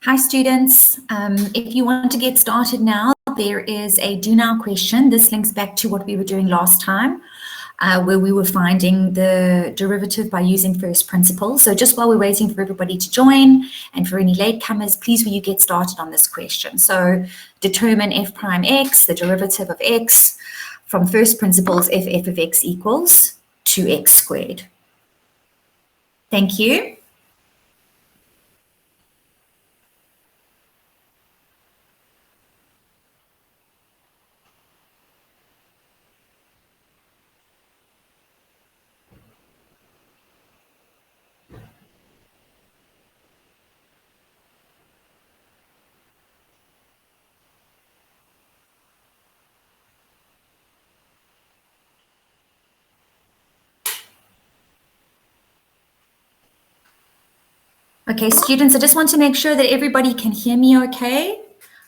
Hi students, if you want to get started now, there is a do now question. This links back to what we were doing last time, where we were finding the derivative by using first principles. So just while we're waiting for everybody to join and for any latecomers, please will you get started on this question. So determine f prime x, the derivative of x, from first principles if f of x equals 2x squared. Thank you. Okay, students, I just want to make sure that everybody can hear me okay.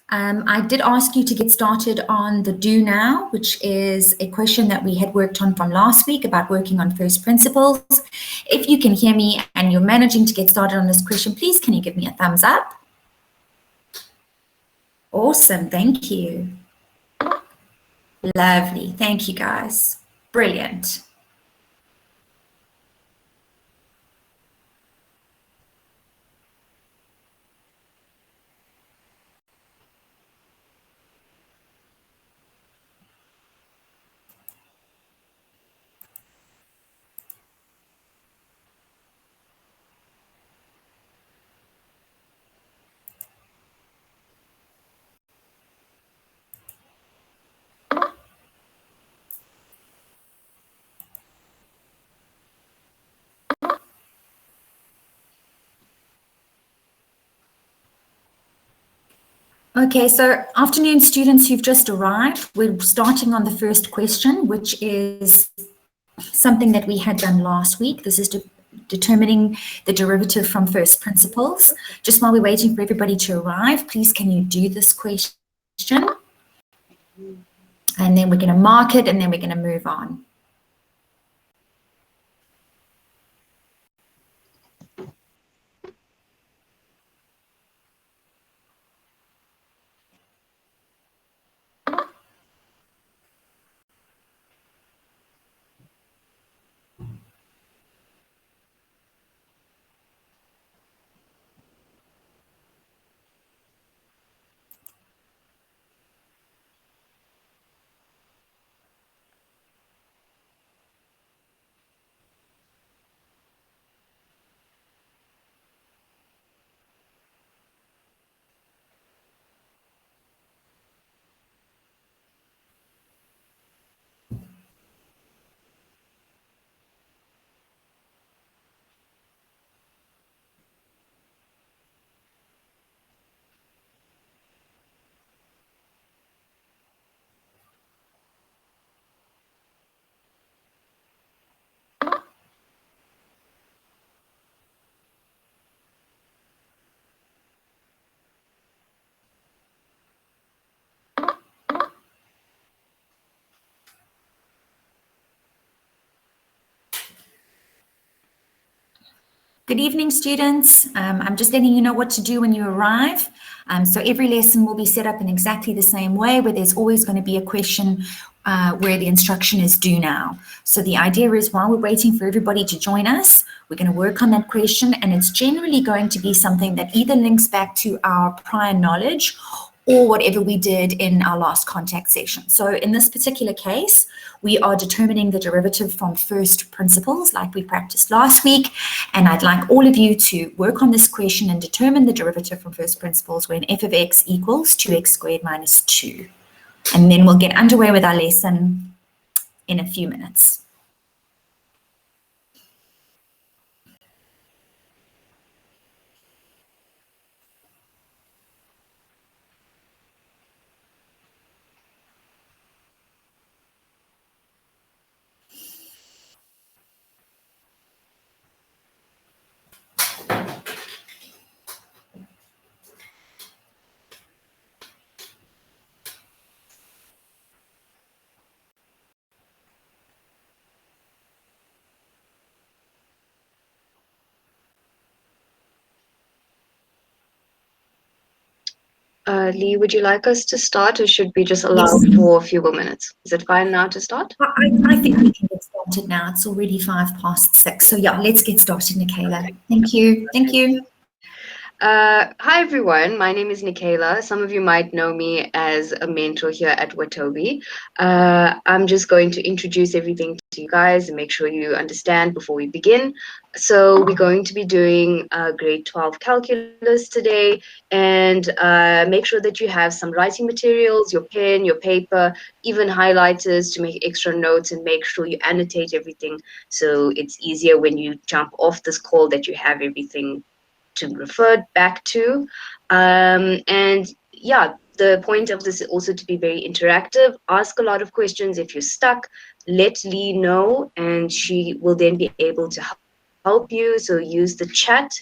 I did ask you to get started on the do now, which is a question that we had worked on from last week about working on first principles. If you can hear me and you're managing to get started on this question, please can you give me a thumbs up? Awesome, thank you. Lovely, thank you guys. Brilliant. Okay, so afternoon students who've just arrived, we're starting on the first question, which is something that we had done last week. This is determining the derivative from first principles. Just while we're waiting for everybody to arrive, please can you do this question? And then we're going to mark it and then we're going to move on. Good evening, students. I'm just letting you know what to do when you arrive. So every lesson will be set up in exactly the same way, where there's always going to be a question where the instruction is do now. So the idea is while we're waiting for everybody to join us, we're going to work on that question, and it's generally going to be something that either links back to our prior knowledge or whatever we did in our last contact session. So in this particular case, we are determining the derivative from first principles like we practiced last week. And I'd like all of you to work on this question and determine the derivative from first principles when f of x equals 2x squared minus 2. And then we'll get underway with our lesson in a few minutes. Lee, would you like us to start, or should we just allow Yes. for a few more minutes? Is it fine now to start? I think we can get started now. It's already 6:05. So yeah, let's get started, Nikayla. Thank you. Thank you. Hi everyone, my name is Nikayla. Some of you might know me as a mentor here at Watobi. I'm just going to introduce everything to you guys and make sure you understand before we begin. So we're going to be doing grade 12 calculus today, and make sure that you have some writing materials, your pen, your paper, even highlighters to make extra notes, and make sure you annotate everything so it's easier when you jump off this call that you have everything to refer back to. And yeah, the point of this is also to be very interactive. Ask a lot of questions. If you're stuck, let Lee know, and she will then be able to help you. So use the chat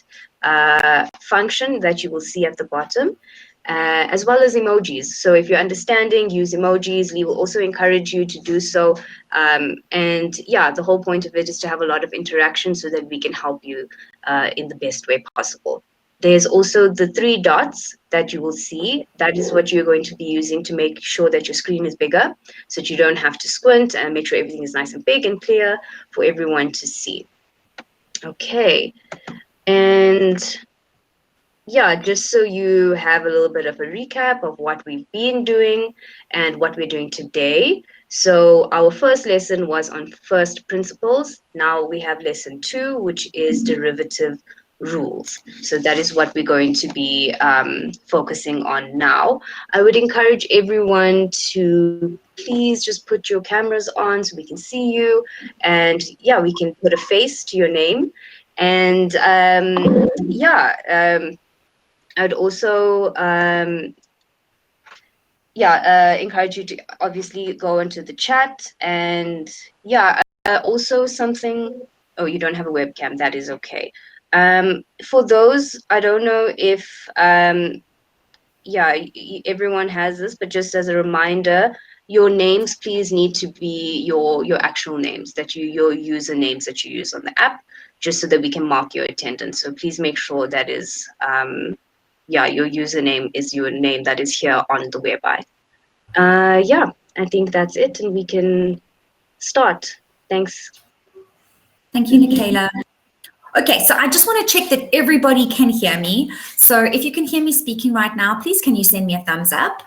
function that you will see at the bottom. As well as emojis. So if you're understanding, use emojis. Lee will also encourage you to do so. And yeah, the whole point of it is to have a lot of interaction so that we can help you in the best way possible. There's also the 3 dots that you will see. That is what you're going to be using to make sure that your screen is bigger, so that you don't have to squint, and make sure everything is nice and big and clear for everyone to see. Okay, and yeah, just so you have a little bit of a recap of what we've been doing and what we're doing today. So our first lesson was on first principles. Now we have lesson 2, which is derivative rules. So that is what we're going to be focusing on now. I would encourage everyone to please just put your cameras on so we can see you, and yeah, we can put a face to your name. And I'd also encourage you to obviously go into the chat, and also something. Oh, you don't have a webcam. That is okay. For those, I don't know if everyone has this, but just as a reminder, your names please need to be your actual names, your usernames that you use on the app, just so that we can mark your attendance. So please make sure that is your username is your name that is here on the whereby. I think that's it, and we can start. Thanks. Thank you, Nikayla. Okay, so I just want to check that everybody can hear me. So if you can hear me speaking right now, please can you send me a thumbs up?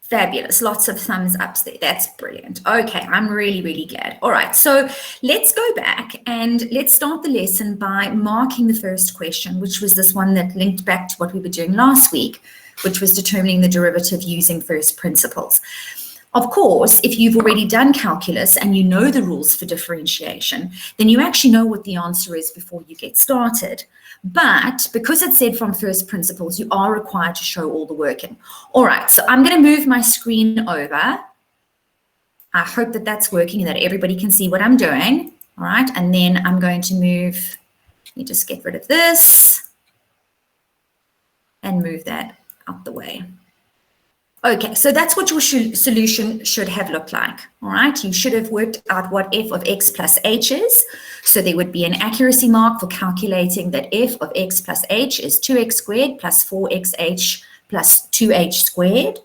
Fabulous. Lots of thumbs ups there. That's brilliant. Okay, I'm really, really glad. All right, so let's go back and let's start the lesson by marking the first question, which was this one that linked back to what we were doing last week, which was determining the derivative using first principles. Of course, if you've already done calculus and you know the rules for differentiation, then you actually know what the answer is before you get started. But because it said from first principles, you are required to show all the working. All right, so I'm going to move my screen over. I hope that that's working and that everybody can see what I'm doing. All right, and then I'm going to move, let me just get rid of this and move that out the way. Okay, so that's what your solution should have looked like, all right? You should have worked out what f of x plus h is. So there would be an accuracy mark for calculating that f of x plus h is 2x squared plus 4xh plus 2h squared.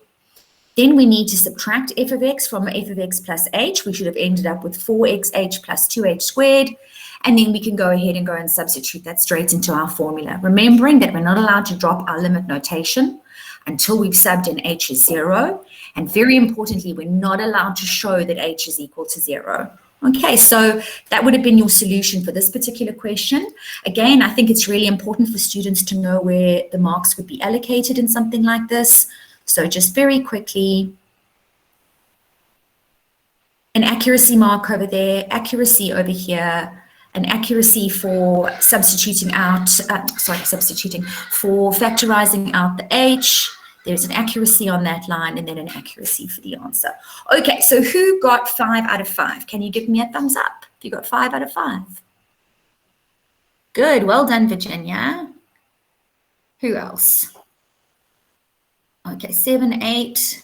Then we need to subtract f of x from f of x plus h. We should have ended up with 4xh plus 2h squared. And then we can go ahead and go and substitute that straight into our formula, remembering that we're not allowed to drop our limit notation until we've subbed in h is 0. And very importantly, we're not allowed to show that h is equal to 0. Okay, so that would have been your solution for this particular question. Again, I think it's really important for students to know where the marks would be allocated in something like this. So just very quickly, an accuracy mark over there, accuracy over here, an accuracy for substituting out, for factorizing out the h. There's an accuracy on that line and then an accuracy for the answer. Okay, so who got 5 out of 5? Can you give me a thumbs up if you got 5 out of 5? Good, well done, Virginia. Who else? Okay, 7, 8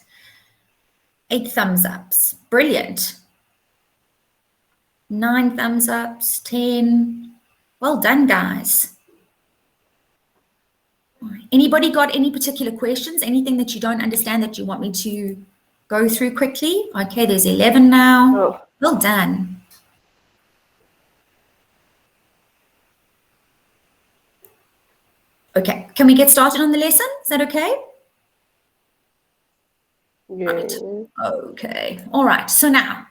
thumbs ups. Brilliant. 9 thumbs ups, 10. Well done, guys. Anybody got any particular questions? Anything that you don't understand that you want me to go through quickly? Okay, there's 11 now. Oh. Well done. Okay, can we get started on the lesson? Is that okay? Yeah. Right. Okay, all right. So now,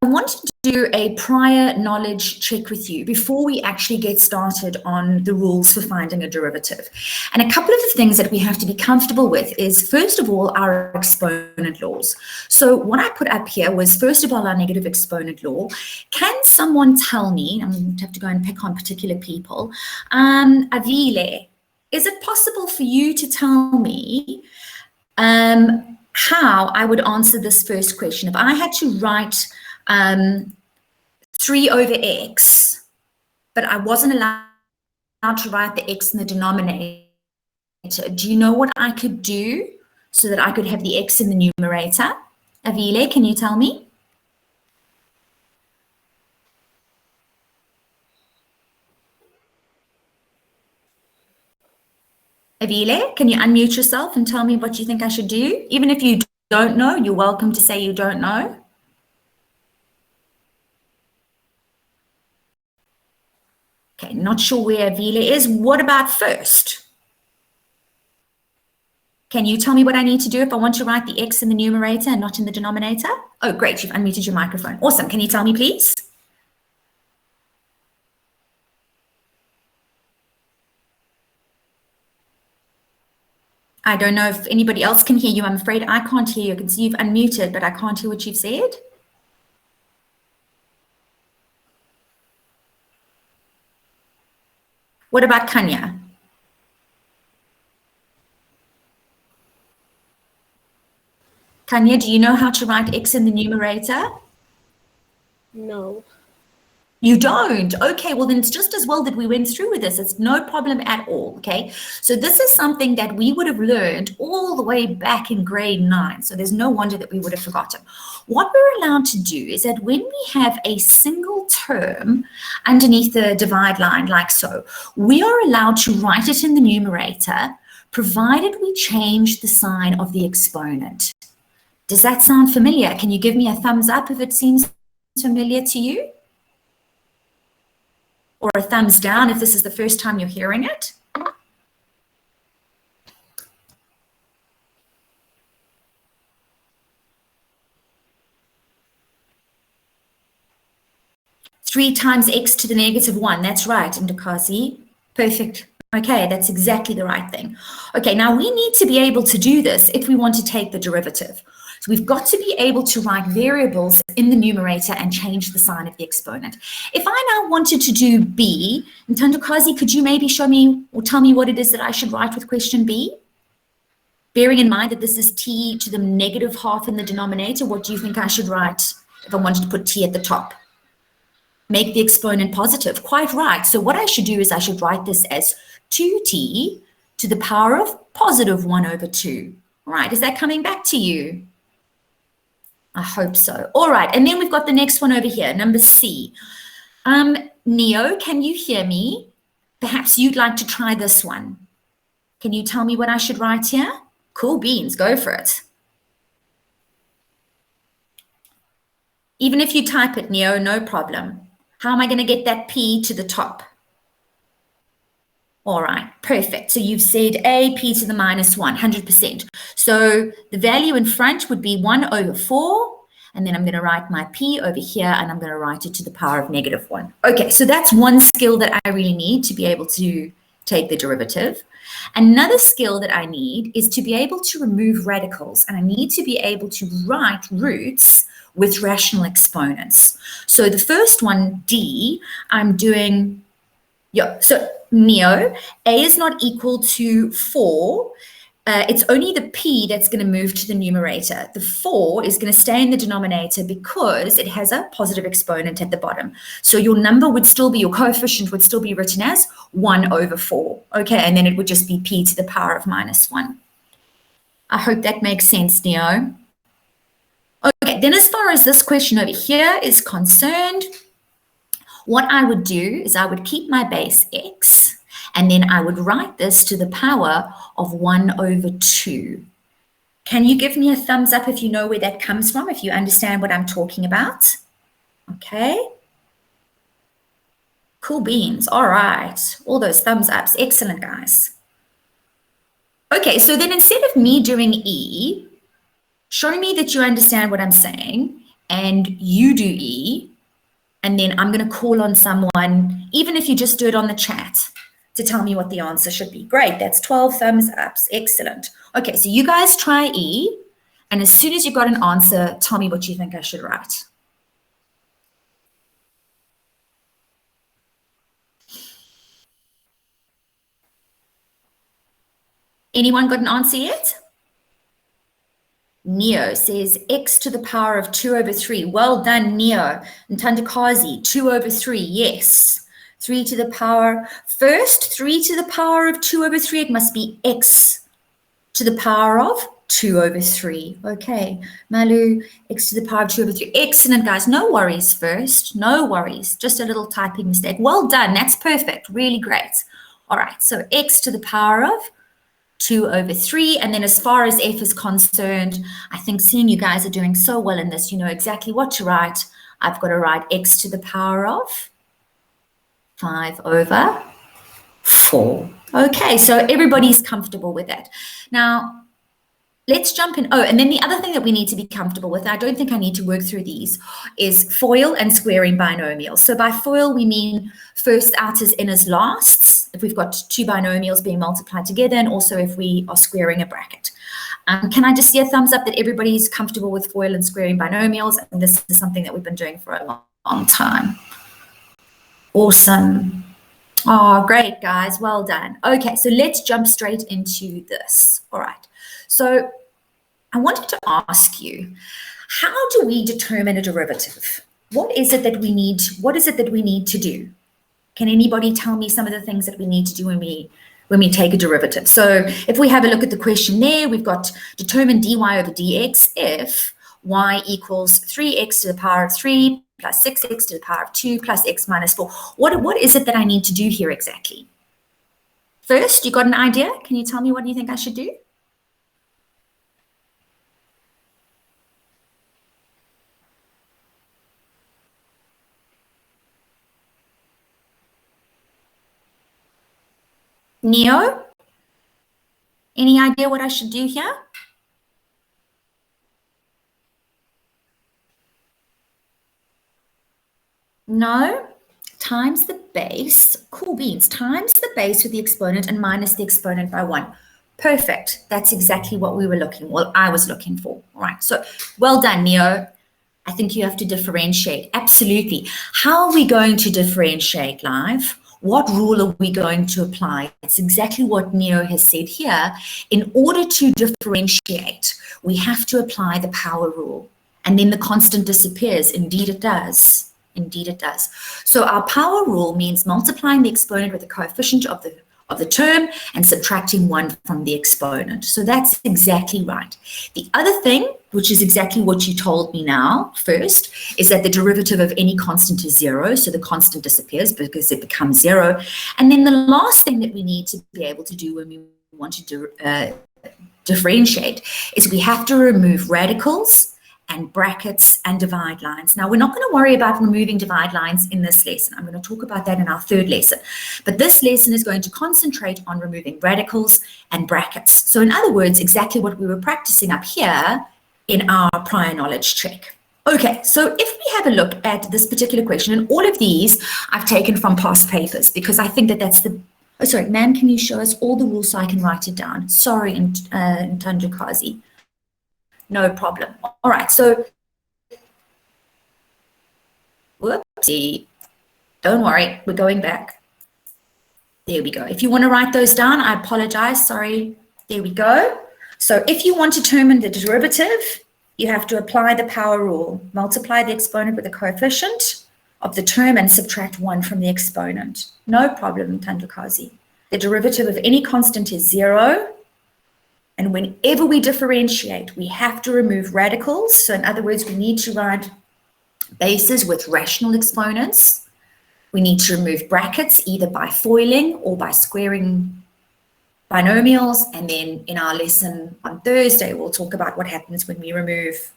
I want to do a prior knowledge check with you before we actually get started on the rules for finding a derivative. And a couple of the things that we have to be comfortable with is, first of all, our exponent laws. So what I put up here was, first of all, our negative exponent law. Can someone tell me, I'm going to have to go and pick on particular people, Avile, is it possible for you to tell me how I would answer this first question? If I had to write 3 over x, but I wasn't allowed to write the x in the denominator, do you know what I could do so that I could have the x in the numerator? Avile, can you tell me? Avile, can you unmute yourself and tell me what you think I should do? Even if you don't know, you're welcome to say you don't know. Okay, not sure where Avile is. What about first? Can you tell me what I need to do if I want to write the x in the numerator and not in the denominator? Oh, great, you've unmuted your microphone. Awesome, can you tell me, please? I don't know if anybody else can hear you. I'm afraid I can't hear you. I can see you've unmuted, but I can't hear what you've said. What about Kanya? Kanya, do you know how to write x in the numerator? No. You don't? Okay, well then it's just as well that we went through with this. It's no problem at all, okay? So this is something that we would have learned all the way back in grade 9. So there's no wonder that we would have forgotten. What we're allowed to do is that when we have a single term underneath the divide line like so, we are allowed to write it in the numerator, provided we change the sign of the exponent. Does that sound familiar? Can you give me a thumbs up if it seems familiar to you? Or a thumbs down if this is the first time you're hearing it? Three times x to the negative 1. That's right, Ndakazi. Perfect. Okay, that's exactly the right thing. Okay, now we need to be able to do this if we want to take the derivative. So we've got to be able to write variables in the numerator and change the sign of the exponent. If I now wanted to do b, Ntandakazi, could you maybe show me or tell me what it is that I should write with question b? Bearing in mind that this is t to the negative half in the denominator, what do you think I should write if I wanted to put t at the top? Make the exponent positive. Quite right. So what I should do is I should write this as 2t to the power of positive 1 over 2. Right, is that coming back to you? I hope so. All right, and then we've got the next one over here, number C. Neo, can you hear me? Perhaps you'd like to try this one. Can you tell me what I should write here? Cool beans, go for it. Even if you type it, Neo, no problem. How am I going to get that P to the top? All right, perfect. So you've said a p to the minus 1, 100%. So the value in front would be 1 over 4. And then I'm going to write my p over here, and I'm going to write it to the power of negative 1. Okay, so that's one skill that I really need to be able to take the derivative. Another skill that I need is to be able to remove radicals, and I need to be able to write roots with rational exponents. So the first one, D, I'm doing, so Neo, A is not equal to 4. It's only the P that's going to move to the numerator. The 4 is going to stay in the denominator because it has a positive exponent at the bottom. So your number would still be, your coefficient would still be written as 1 over 4. Okay, and then it would just be P to the power of minus 1. I hope that makes sense, Neo. Okay, Okay, then as far as this question over here is concerned, what I would do is I would keep my base x, and then I would write this to the power of 1 over 2. Can you give me a thumbs up if you know where that comes from, if you understand what I'm talking about? Okay. Cool beans. All right. All those thumbs ups. Excellent, guys. Okay, so then instead of me doing E, show me that you understand what I'm saying, and you do E, and then I'm going to call on someone, even if you just do it on the chat, to tell me what the answer should be. Great, that's 12 thumbs ups. Excellent. Okay, so you guys try E, and as soon as you've got an answer, tell me what you think I should write. Anyone got an answer yet? Neo says x to the power of 2 over 3. Well done, Neo. And Tandakazi, 2 over 3, yes. 3 to the power, first 3 to the power of 2 over 3, it must be x to the power of 2 over 3. Okay, Malu, x to the power of 2 over 3. Excellent, guys. No worries first. No worries. Just a little typing mistake. Well done. That's perfect. Really great. All right, so x to the power of 2 over 3. And then as far as f is concerned, I think seeing you guys are doing so well in this, you know exactly what to write. I've got to write x to the power of 5 over 4. Okay, so everybody's comfortable with that. Now, let's jump in. Oh, and then the other thing that we need to be comfortable with, I don't think I need to work through these, is FOIL and squaring binomials. So by FOIL, we mean first outers, inners, lasts, if we've got two binomials being multiplied together, and also if we are squaring a bracket. Can I just see a thumbs up that everybody's comfortable with FOIL and squaring binomials? And this is something that we've been doing for a long time. Awesome. Oh, great, guys. Well done. Okay, so let's jump straight into this. All right. So I wanted to ask you, how do we determine a derivative? What is it that we need? What is it that we need to do? Can anybody tell me some of the things that we need to do when we take a derivative? So if we have a look at the question there, we've got determine dy over dx if y equals 3x to the power of 3 plus 6x to the power of 2 plus x minus 4. What is it that I need to do here exactly? First, you got an idea? Can you tell me what you think I should do? Neo? Any idea what I should do here? No? Times the base, cool beans, times the base with the exponent and minus the exponent by 1. Perfect. That's exactly what we were I was looking for. All right, so well done, Neo. I think you have to differentiate. Absolutely. How are we going to differentiate, Live? What rule are we going to apply? It's exactly what Neo has said here. In order to differentiate, we have to apply the power rule, and then the constant disappears. Indeed, it does. Indeed, it does. So our power rule means multiplying the exponent with the coefficient of the term and subtracting 1 from the exponent. So that's exactly right. The other thing, which is exactly what you told me now first, is that the derivative of any constant is 0. So the constant disappears because it becomes 0. And then the last thing that we need to be able to do when we want to differentiate is we have to remove radicals and brackets and divide lines. Now, we're not going to worry about removing divide lines in this lesson. I'm going to talk about that in our third lesson. But this lesson is going to concentrate on removing radicals and brackets. So in other words, exactly what we were practicing up here in our prior knowledge check. Okay, so if we have a look at this particular question, and all of these I've taken from past papers because I think that that's the... Oh, sorry, ma'am, can you show us all the rules so I can write it down? Sorry, Ntanjakazi. No problem. All right, so, whoopsie, don't worry, we're going back. There we go. If you want to write those down, I apologize, sorry. There we go. So if you want to determine the derivative, you have to apply the power rule. Multiply the exponent with the coefficient of the term and subtract 1 from the exponent. No problem, Tandakazi. The derivative of any constant is 0. And whenever we differentiate, we have to remove radicals. So in other words, we need to write bases with rational exponents. We need to remove brackets either by foiling or by squaring binomials. And then in our lesson on Thursday, we'll talk about what happens when we remove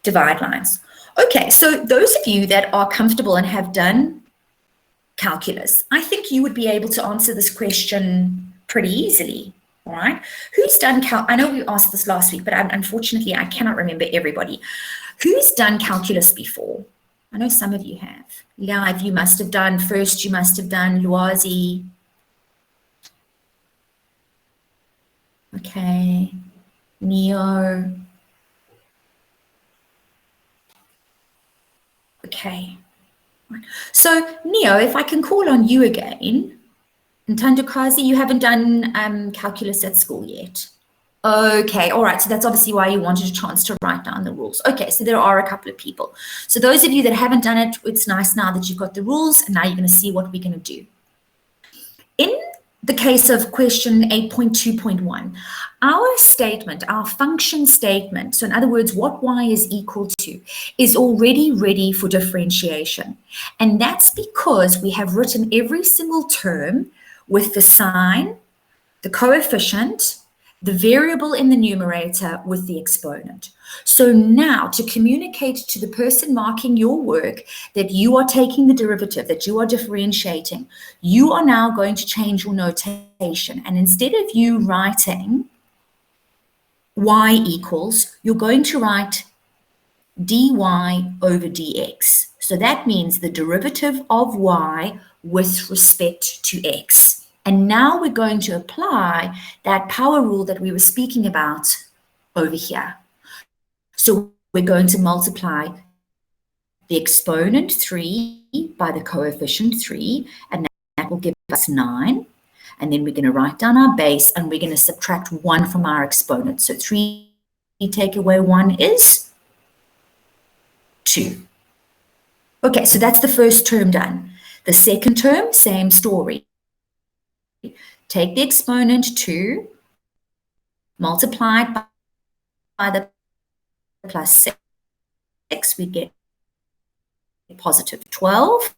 divide lines. Okay, so those of you that are comfortable and have done calculus, I think you would be able to answer this question pretty easily. All right, who's done I know we asked this last week, but unfortunately I cannot remember everybody. Who's done calculus before? I know some of you have. Live, you must have done. First, you must have done. Luazi. Okay. Neo. Okay. So Neo, if I can call on you again. And Tandakazi, you haven't done calculus at school yet. Okay, all right, so that's obviously why you wanted a chance to write down the rules. Okay, so there are a couple of people. So those of you that haven't done it, it's nice now that you've got the rules, and now you're going to see what we're going to do. In the case of question 8.2.1, our statement, our function statement, so in other words, what y is equal to, is already ready for differentiation. And that's because we have written every single term with the sign, the coefficient, the variable in the numerator with the exponent. So now to communicate to the person marking your work that you are taking the derivative, that you are differentiating, you are now going to change your notation. And instead of you writing y equals, you're going to write dy over dx. So that means the derivative of y with respect to x. And now we're going to apply that power rule that we were speaking about over here. So we're going to multiply the exponent 3 by the coefficient 3, and that will give us 9. And then we're going to write down our base, and we're going to subtract 1 from our exponent. So 3 take away 1 is 2. Okay, so that's the first term done. The second term, same story. Take the exponent 2, multiply it by the plus 6, we get positive 12.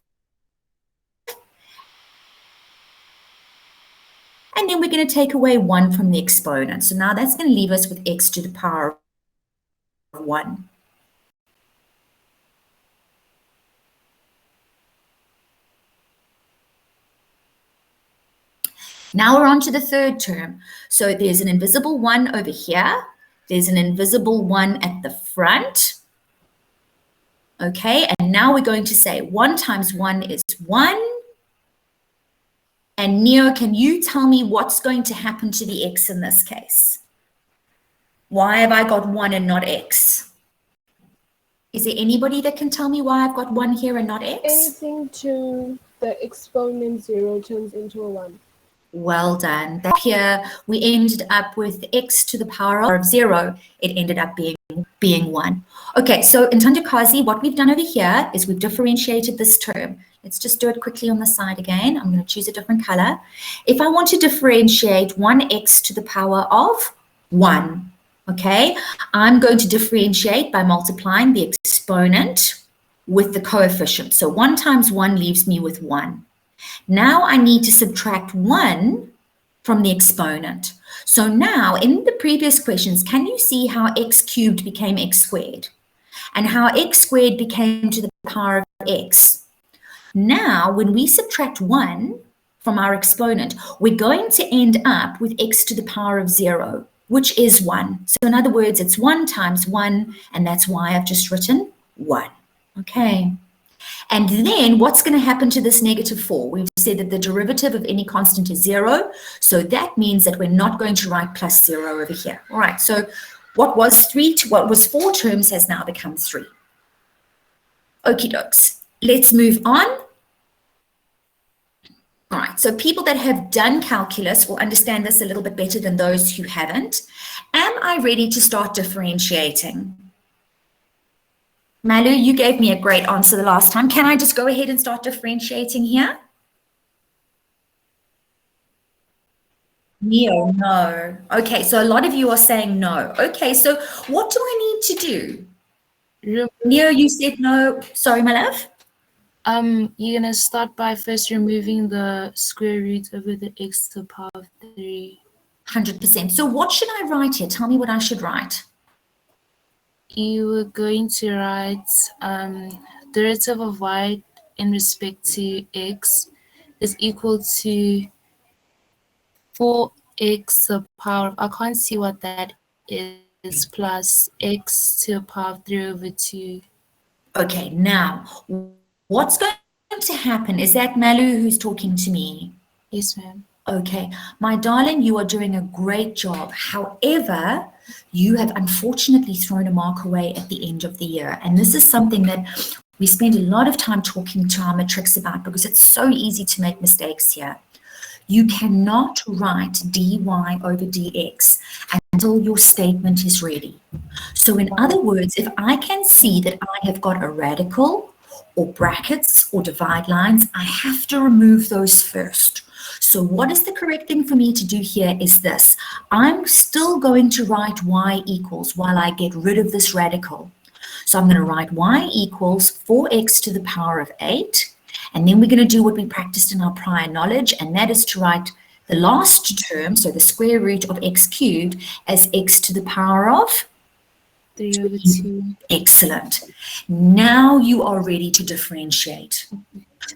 And then we're going to take away 1 from the exponent. So now that's going to leave us with x to the power of 1. Now we're on to the third term. So there's an invisible 1 over here. There's an invisible 1 at the front. Okay, and now we're going to say 1 times 1 is 1. And Neo, can you tell me what's going to happen to the x in this case? Why have I got 1 and not x? Is there anybody that can tell me why I've got 1 here and not x? Anything to the exponent 0 turns into a 1. Well done. That here we ended up with x to the power of 0. It ended up being 1. Okay, so in Tandakazi, what we've done over here is we've differentiated this term. Let's just do it quickly on the side again. I'm going to choose a different color. If I want to differentiate 1x to the power of 1, okay, I'm going to differentiate by multiplying the exponent with the coefficient. So 1 times 1 leaves me with 1. Now I need to subtract 1 from the exponent. So now in the previous questions, can you see how x cubed became x squared? And how x squared became to the power of x? Now, when we subtract 1 from our exponent, we're going to end up with x to the power of 0, which is 1. So in other words, it's 1 times 1, and that's why I've just written 1. Okay. And then what's going to happen to this negative 4? We've said that the derivative of any constant is 0. So that means that we're not going to write plus 0 over here. All right. So what was 4 terms has now become 3. Okie dokes. Let's move on. All right. So people that have done calculus will understand this a little bit better than those who haven't. Am I ready to start differentiating? Malu, you gave me a great answer the last time. Can I just go ahead and start differentiating here? Neo, no. Okay, so a lot of you are saying no. Okay, so what do I need to do? Neo, you said no. Sorry, my love. You're gonna start by first removing the square root over the x to the power of 3. 100%. So what should I write here? Tell me what I should write. You were going to write derivative of y in respect to x is equal to 4x to the power, I can't see what that is, plus x to the power of 3 over 2. Okay, now, what's going to happen? Is that Malu who's talking to me? Yes, ma'am. Okay, my darling, you are doing a great job. However, you have unfortunately thrown a mark away at the end of the year. And this is something that we spend a lot of time talking to our matrix about because it's so easy to make mistakes here. You cannot write dy over dx until your statement is ready. So in other words, if I can see that I have got a radical or brackets or divide lines, I have to remove those first. So what is the correct thing for me to do here is this. I'm still going to write y equals while I get rid of this radical. So I'm going to write y equals 4x to the power of 8. And then we're going to do what we practiced in our prior knowledge, and that is to write the last term, so the square root of x cubed, as x to the power of 3 over 2. Excellent. Now you are ready to differentiate.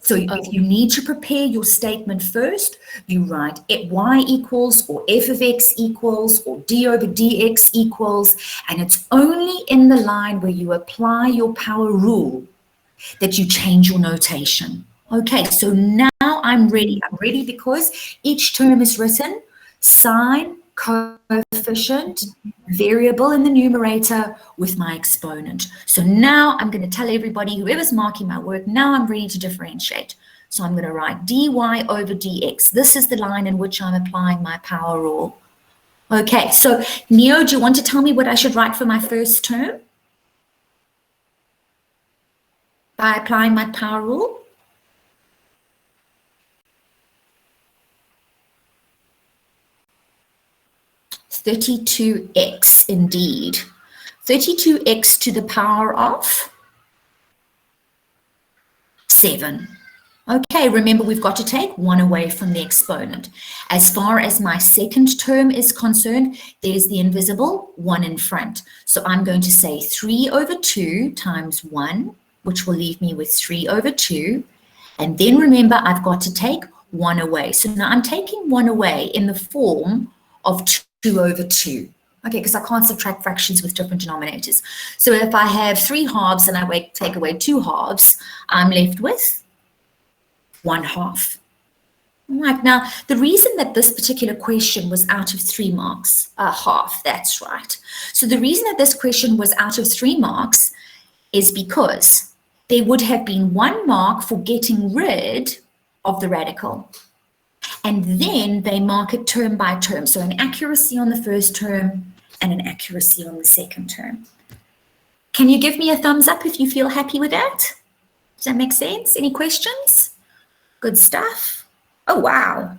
So if you need to prepare your statement first, you write y equals or f of x equals or d over dx equals, and it's only in the line where you apply your power rule that you change your notation. Okay, so now I'm ready. I'm ready because each term is written, sign, coefficient, variable in the numerator with my exponent. So now I'm going to tell everybody, whoever's marking my work, now I'm ready to differentiate. So I'm going to write dy over dx. This is the line in which I'm applying my power rule. Okay, so Neo, do you want to tell me what I should write for my first term? By applying my power rule? (32x) indeed. 32x to the power of 7. Okay, remember we've got to take 1 away from the exponent. As far as my second term is concerned, there's the invisible 1 in front. So I'm going to say 3 over 2 times 1, which will leave me with 3 over 2. And then remember, I've got to take 1 away. So now I'm taking 1 away in the form of 2 over 2. Okay, because I can't subtract fractions with different denominators. So if I have 3 halves and I take away 2 halves, I'm left with 1 half. All right, now the reason that this particular question was out of 3 marks, half, that's right. So the reason that this question was out of 3 marks is because there would have been 1 mark for getting rid of the radical. And then they mark it term by term. So an accuracy on the first term and an accuracy on the second term. Can you give me a thumbs up if you feel happy with that? Does that make sense? Any questions? Good stuff. Oh, wow.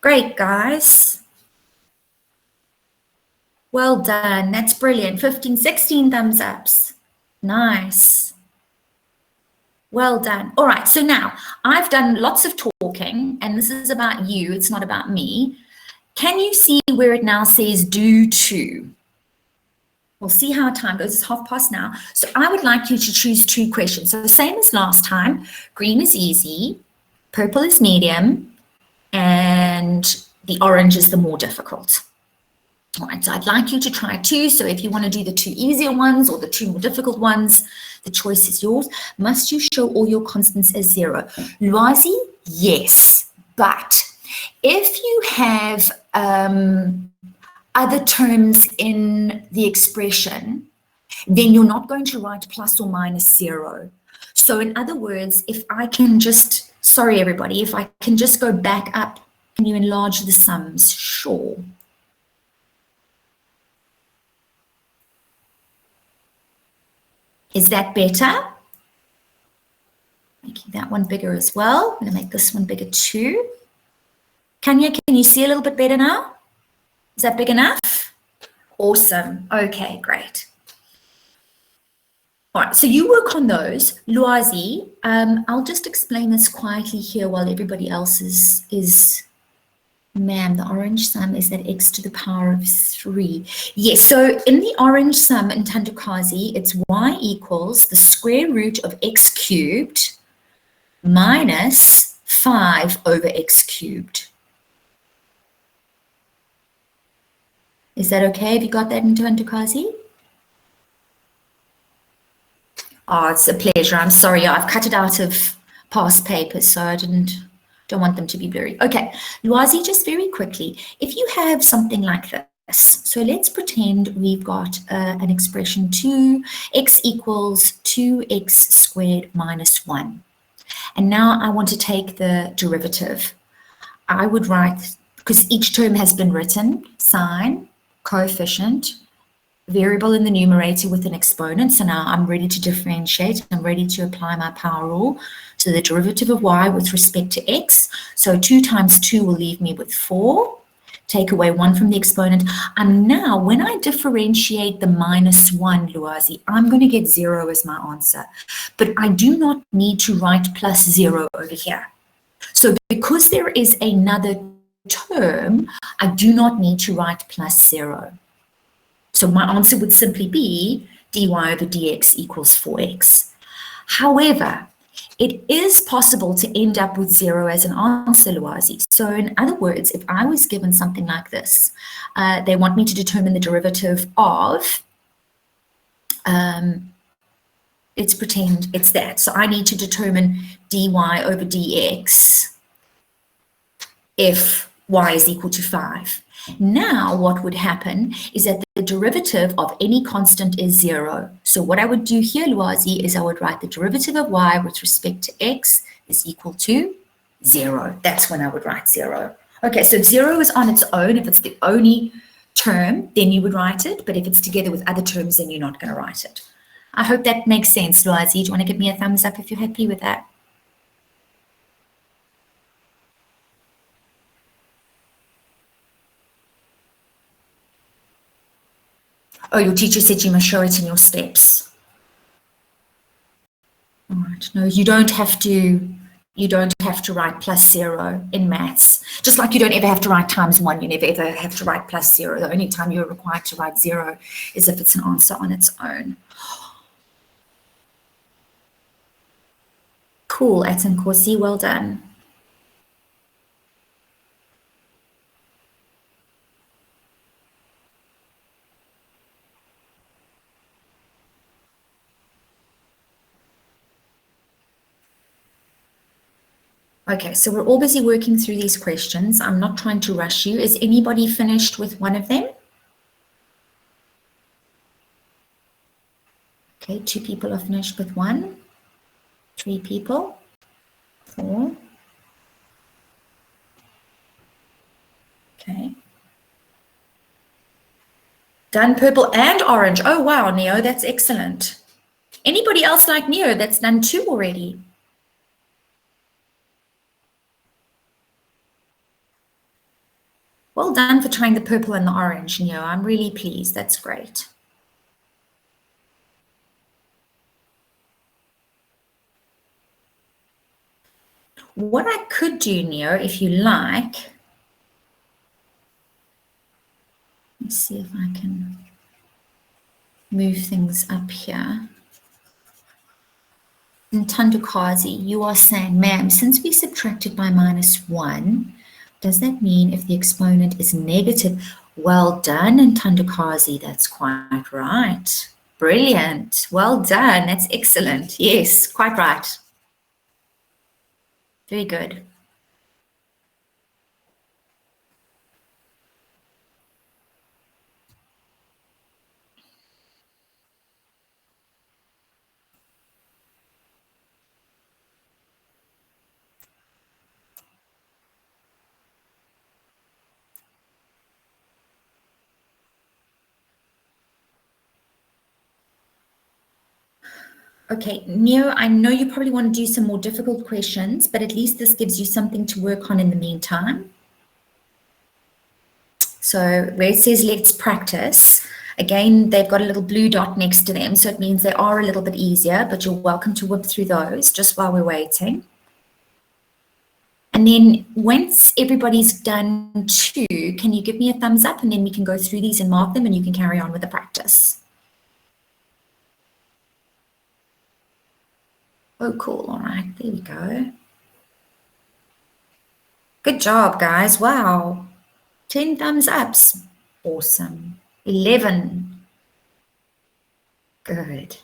Great, guys. Well done. That's brilliant. 15, 16 thumbs ups. Nice. Well done. All right, so now I've done lots of talking, and this is about you, it's not about me. Can you see where it now says due to? We'll see how time goes. It's 1:30 now. So I would like you to choose 2 questions. So the same as last time, green is easy, purple is medium, and the orange is the more difficult. All right, so I'd like you to try 2. So if you want to do the 2 easier ones or the 2 more difficult ones, the choice is yours. Must you show all your constants as 0? Lwazi, yes. But if you have other terms in the expression, then you're not going to write plus or minus 0. So in other words, if I can just, sorry everybody, if I can just go back up, can you enlarge the sums? Sure. Is that better? Making that one bigger as well. I'm going to make this one bigger too. Kanya, can you see a little bit better now? Is that big enough? Awesome. Okay, great. All right, so you work on those. Luazi, I'll just explain this quietly here while everybody else is ma'am, the orange sum is that x to the power of 3. Yes, so in the orange sum in Thandakazi, it's y equals the square root of x cubed minus 5 over x cubed. Is that okay? Have you got that in Thandakazi? Oh, it's a pleasure. I'm sorry. I've cut it out of past papers, so I don't want them to be blurry. Okay, Luazi, just very quickly, if you have something like this, so let's pretend we've got an expression 2x equals 2x squared minus 1. And now I want to take the derivative. I would write, because each term has been written, sign, coefficient, variable in the numerator with an exponent. So now I'm ready to differentiate. I'm ready to apply my power rule to the derivative of y with respect to x. So 2 times 2 will leave me with 4. Take away 1 from the exponent. And now when I differentiate the minus 1, Luazi, I'm going to get 0 as my answer. But I do not need to write plus 0 over here. So because there is another term, I do not need to write plus 0. So my answer would simply be dy over dx equals 4x. However, it is possible to end up with 0 as an answer, Luazi. So in other words, if I was given something like this, they want me to determine the derivative of, let's pretend it's that. So I need to determine dy over dx if y is equal to 5. Now what would happen is that the derivative of any constant is 0. So what I would do here, Luazi, is I would write the derivative of y with respect to x is equal to 0. That's when I would write 0. Okay, so 0 is on its own. If it's the only term, then you would write it. But if it's together with other terms, then you're not going to write it. I hope that makes sense, Luazi. Do you want to give me a thumbs up if you're happy with that? Oh, your teacher said you must show it in your steps. All right. No, you don't have to write plus 0 in maths. Just like you don't ever have to write times 1, you never ever have to write plus 0. The only time you're required to write 0 is if it's an answer on its own. Cool, Atankosi, well done. Okay, so we're all busy working through these questions. I'm not trying to rush you. Is anybody finished with one of them? Okay, 2 people are finished with 1. 3 people. 4. Okay. Done purple and orange. Oh, wow, Neo, that's excellent. Anybody else like Neo that's done 2 already? Well done for trying the purple and the orange, Neo. I'm really pleased. That's great. What I could do, Neo, if you like, let's see if I can move things up here. In Thandakazi, you are saying, ma'am, since we subtracted by minus 1, does that mean if the exponent is negative? Well done, in Thandakazi, that's quite right. Brilliant. Well done. That's excellent. Yes, quite right. Very good. Okay, Neo, I know you probably want to do some more difficult questions, but at least this gives you something to work on in the meantime. So where it says let's practice, again, they've got a little blue dot next to them, so it means they are a little bit easier, but you're welcome to whip through those just while we're waiting. And then once everybody's done 2, can you give me a thumbs up, and then we can go through these and mark them, and you can carry on with the practice. Oh, cool. All right, there we go. Good job, guys. Wow. 10 thumbs ups. Awesome. 11. Good.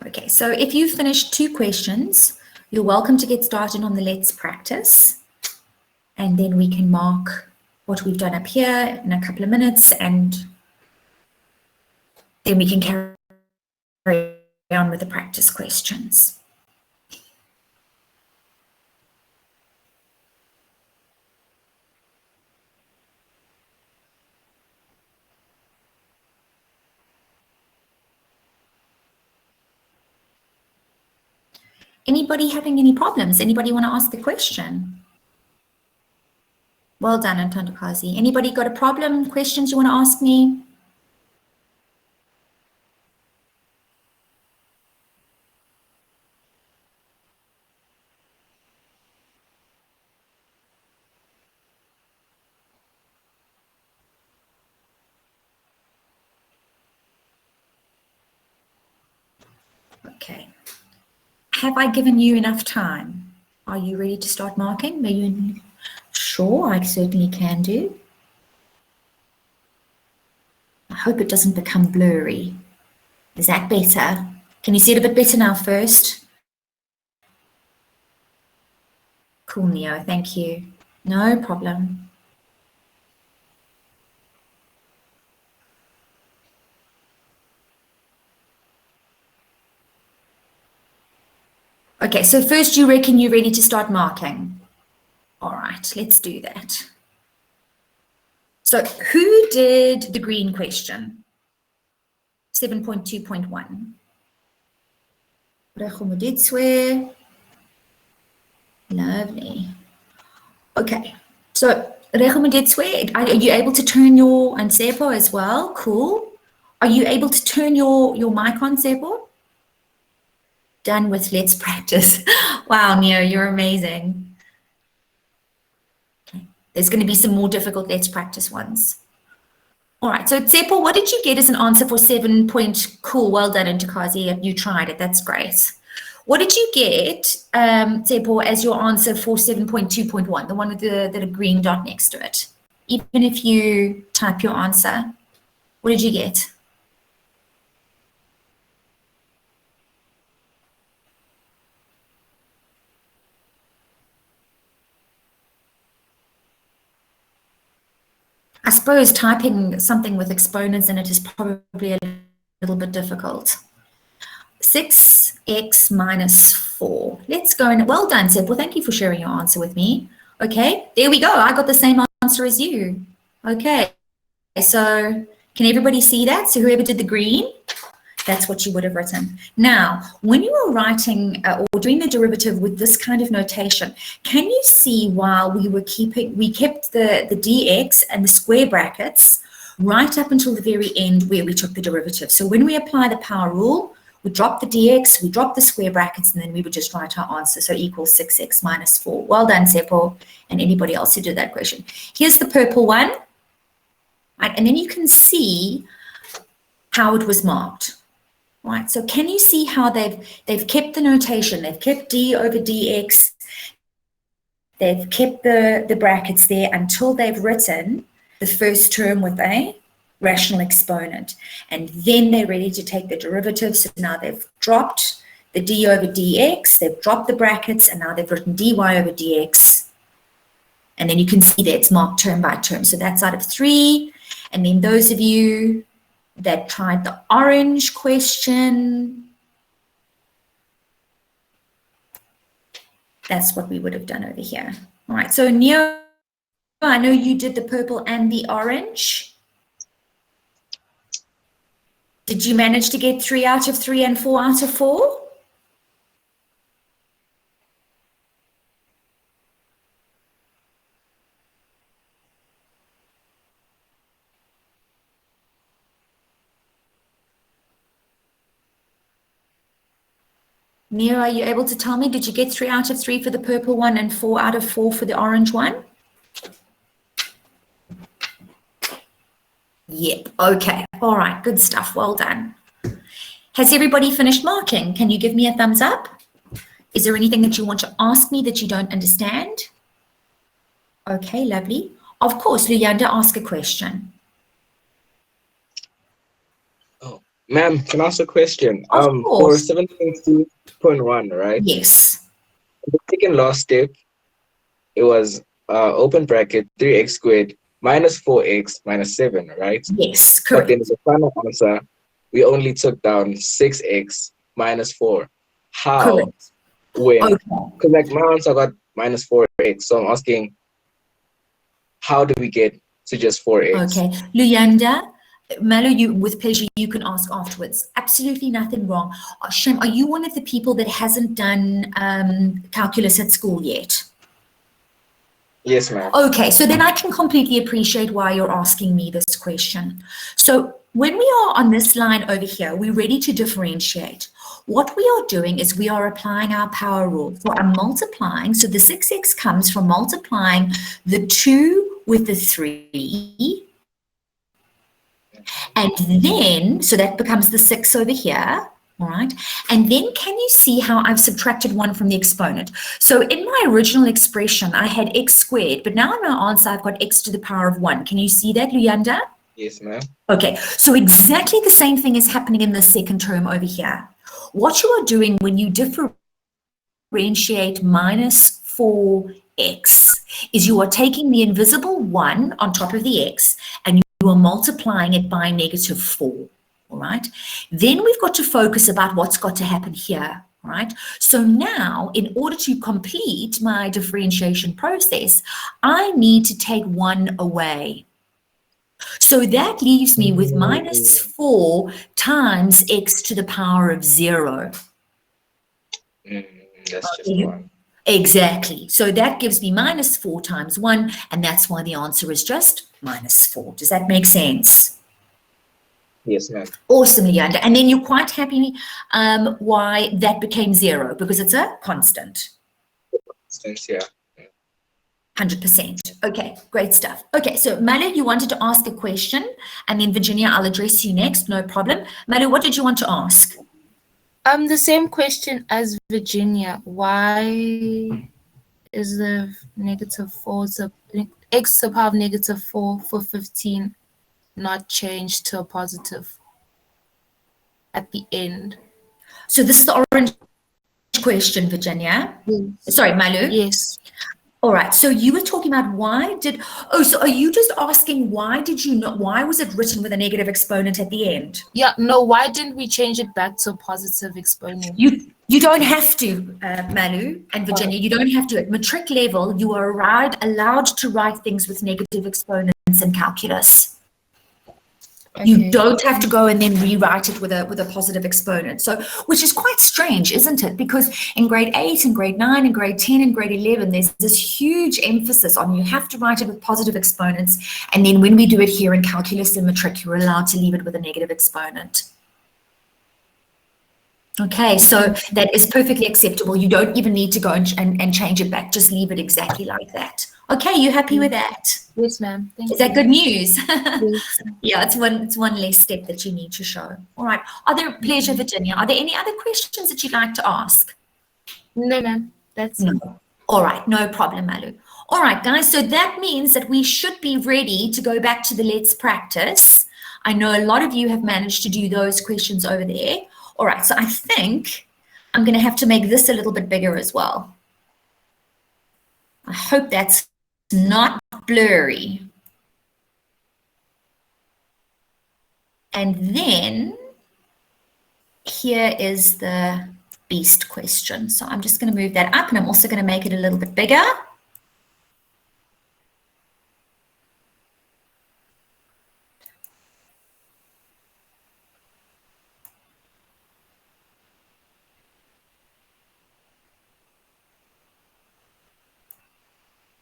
Okay, so if you've finished 2 questions, you're welcome to get started on the let's practice. And then we can mark what we've done up here in a couple of minutes, and then we can carry on with the practice questions. Anybody having any problems? Anybody want to ask the question? Well done, Antondakazi. Anybody got a problem, questions you want to ask me? Okay. Have I given you enough time? Are you ready to start marking? Are you sure? I certainly can do. I hope it doesn't become blurry. Is that better? Can you see it a bit better now first? Cool, Neo, thank you. No problem. Okay, so first you reckon you're ready to start marking? All right, let's do that. So who did the green question? 7.2.1. Rechomoditswe. Lovely. Okay, so Rechomoditswe, are you able to turn your, and Sepo as well? Cool. Are you able to turn your mic on, Sepo? Done with let's practice. Wow, Neo, you're amazing. Okay, there's going to be some more difficult let's practice ones. All right, so Tsepo, what did you get as an answer for 7 point? Cool, well done, Ntakazi, you tried it, that's great. What did you get, Tsepo, as your answer for 7.2.1, the one with the green dot next to it? Even if you type your answer, what did you get? I suppose typing something with exponents in it is probably a little bit difficult. 6x minus 4. Let's go and well done, Seb. Well, thank you for sharing your answer with me. Okay, there we go. I got the same answer as you. Okay, so can everybody see that? So whoever did the green, that's what you would have written. Now, when you were writing or doing the derivative with this kind of notation, can you see while we kept the dx and the square brackets right up until the very end where we took the derivative. So when we apply the power rule, we drop the dx, we drop the square brackets, and then we would just write our answer. So equals 6x minus 4. Well done, Seppo, and anybody else who did that question. Here's the purple one, right? And then you can see how it was marked. Right, so can you see how they've kept the notation? They've kept d over dx. They've kept the brackets there until they've written the first term with a rational exponent. And then they're ready to take the derivative. So now they've dropped the d over dx, they've dropped the brackets, and now they've written dy over dx. And then you can see that it's marked term by term. So that's out of 3. And then those of you that tried the orange question. That's what we would have done over here. All right, so Neo, I know you did the purple and the orange. Did you manage to get 3 out of 3 and 4 out of 4? Neo, are you able to tell me, did you get 3 out of 3 for the purple one and 4 out of 4 for the orange one? Yep, okay. All right, good stuff. Well done. Has everybody finished marking? Can you give me a thumbs up? Is there anything that you want to ask me that you don't understand? Okay, lovely. Of course, Luyanda, ask a question. Ma'am, can I ask a question? Of For course. 7.2.1, right? Yes. The second last step, it was open bracket 3x squared minus 4x minus 7, right? Yes, But then correct. the final answer, we only took down 6x minus 4. How? Correct. When? Okay. Because like my answer got minus 4x, so I'm asking, how do we get to just 4x? Okay. Luyanda, Malo, you, with pleasure, you can ask afterwards. Absolutely nothing wrong. Shem, are you one of the people that hasn't done calculus at school yet? Yes, ma'am. Okay, so then I can completely appreciate why you're asking me this question. So when we are on this line over here, we're ready to differentiate. What we are doing is we are applying our power rule. So I'm multiplying, so the 6x comes from multiplying the 2 with the 3. And then, so that becomes the 6 over here, all right? And then can you see how I've subtracted 1 from the exponent? So in my original expression, I had x squared, but now in my answer, I've got x to the power of 1. Can you see that, Luyanda? Yes, ma'am. Okay, so exactly the same thing is happening in the second term over here. What you are doing when you differentiate minus 4x is you are taking the invisible 1 on top of the x and you are multiplying it by negative 4, all right? Then we've got to focus about what's got to happen here, all right? So now, in order to complete my differentiation process, I need to take 1 away. So that leaves me with minus 4 times x to the power of 0. That's just 1. Exactly. So that gives me minus 4 times 1, and that's why the answer is just minus 4. Does that make sense? Yes, ma'am. Awesome, Leander. And then you're quite happy why that became 0, because it's a constant. Since, yeah. 100%. Okay, great stuff. Okay, so Malu, you wanted to ask a question, and then Virginia, I'll address you next, no problem. Malu, what did you want to ask? The same question as Virginia. Why is the negative 4 to x to the power of negative 4 for 15 not changed to a positive at the end? So this is the orange question, Virginia. Yes. Sorry, Malu. Yes. All right, so you were talking about so are you just asking why was it written with a negative exponent at the end? Yeah, no, why didn't we change it back to a positive exponent? You don't have to, Malu and Virginia, you don't have to. At matric level, you are allowed to write things with negative exponents in calculus. Okay. You don't have to go and then rewrite it with a positive exponent. So, which is quite strange, isn't it? Because in grade 8 and grade 9 and grade 10 and grade 11, there's this huge emphasis on you have to write it with positive exponents. And then when we do it here in calculus and matric, you're allowed to leave it with a negative exponent. Okay, so that is perfectly acceptable. You don't even need to go and change it back. Just leave it exactly like that. Okay, you happy with that? Yes, ma'am. Thank Is that good news? Yes. Yeah, it's one less step that you need to show. All right. Pleasure, Virginia. Are there any other questions that you'd like to ask? No, ma'am. That's it. No. All right, no problem, Malu. All right, guys, so that means that we should be ready to go back to the let's practice. I know a lot of you have managed to do those questions over there. All right, so I think I'm going to have to make this a little bit bigger as well. I hope that's not blurry. And then here is the beast question. So I'm just going to move that up, and I'm also going to make it a little bit bigger.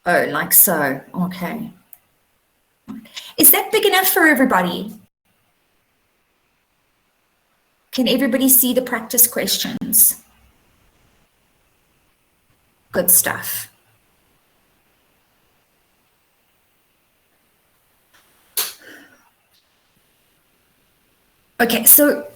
Oh, like so. Okay. Is that big enough for everybody? Can everybody see the practice questions? Good stuff. Okay, so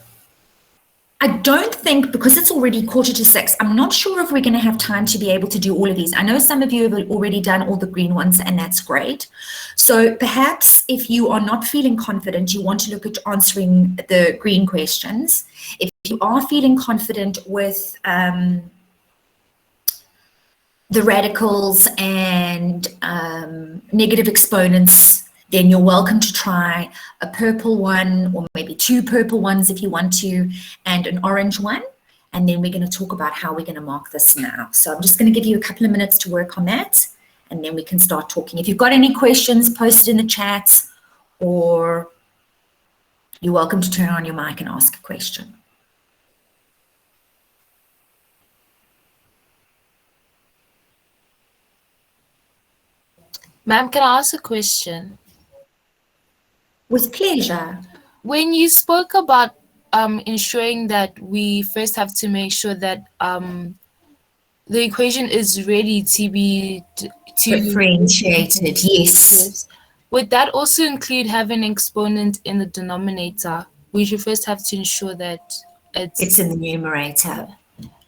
I don't think, because it's already 5:45, I'm not sure if we're going to have time to be able to do all of these. I know some of you have already done all the green ones, and that's great. So perhaps if you are not feeling confident, you want to look at answering the green questions. If you are feeling confident with the radicals and negative exponents, then you're welcome to try a purple one, or maybe 2 purple ones if you want to, and an orange one. And then we're going to talk about how we're going to mark this now. So I'm just going to give you a couple of minutes to work on that, and then we can start talking. If you've got any questions, post it in the chat, or you're welcome to turn on your mic and ask a question. Ma'am, can I ask a question? With pleasure. When you spoke about ensuring that we first have to make sure that the equation is ready to be Differentiated, yes. Would that also include having an exponent in the denominator? We should first have to ensure that It's in the numerator.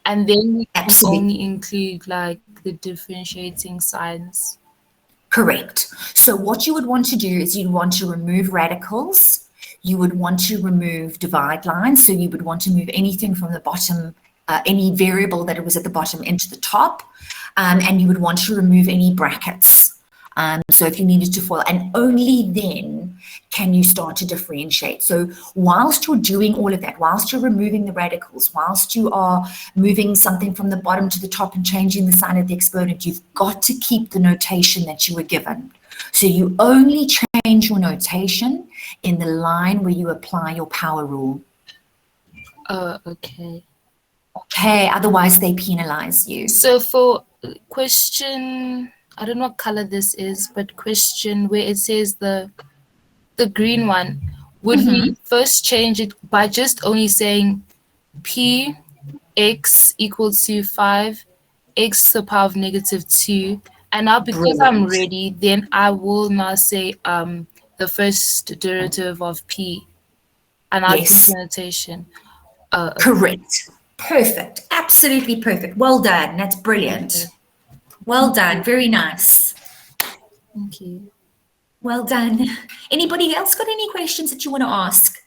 and then we can Absolutely. only include like the differentiating signs. Correct. So what you would want to do is you'd want to remove radicals. You would want to remove divide lines. So you would want to move anything from the bottom, any variable that was at the bottom into the top. And you would want to remove any brackets. So if you needed to FOIL, and only then can you start to differentiate. So whilst you're doing all of that, whilst you're removing the radicals, whilst you are moving something from the bottom to the top and changing the sign of the exponent, you've got to keep the notation that you were given. So you only change your notation in the line where you apply your power rule. Oh, okay. Okay, otherwise they penalize you. So for question, I don't know what color this is, but question where it says the green one, would we first change it by just only saying p x equals to 5 x to the power of -2, and now because I'm ready, then I will now say the first derivative of p, and I'll Yes. use the notation. Correct. Perfect. Absolutely perfect. Well done. That's brilliant. Okay. Well done. Very nice. Thank you. Well done. Anybody else got any questions that you want to ask?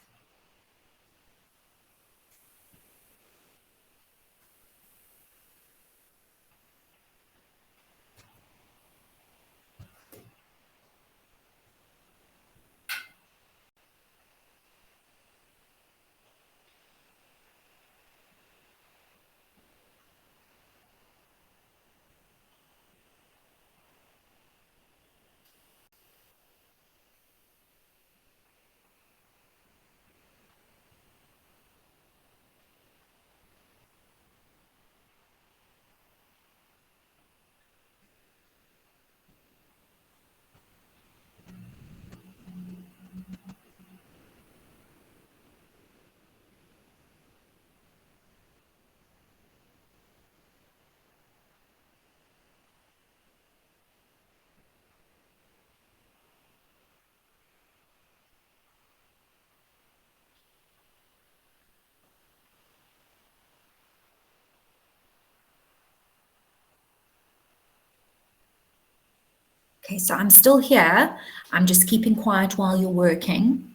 Okay, so I'm still here. I'm just keeping quiet while you're working.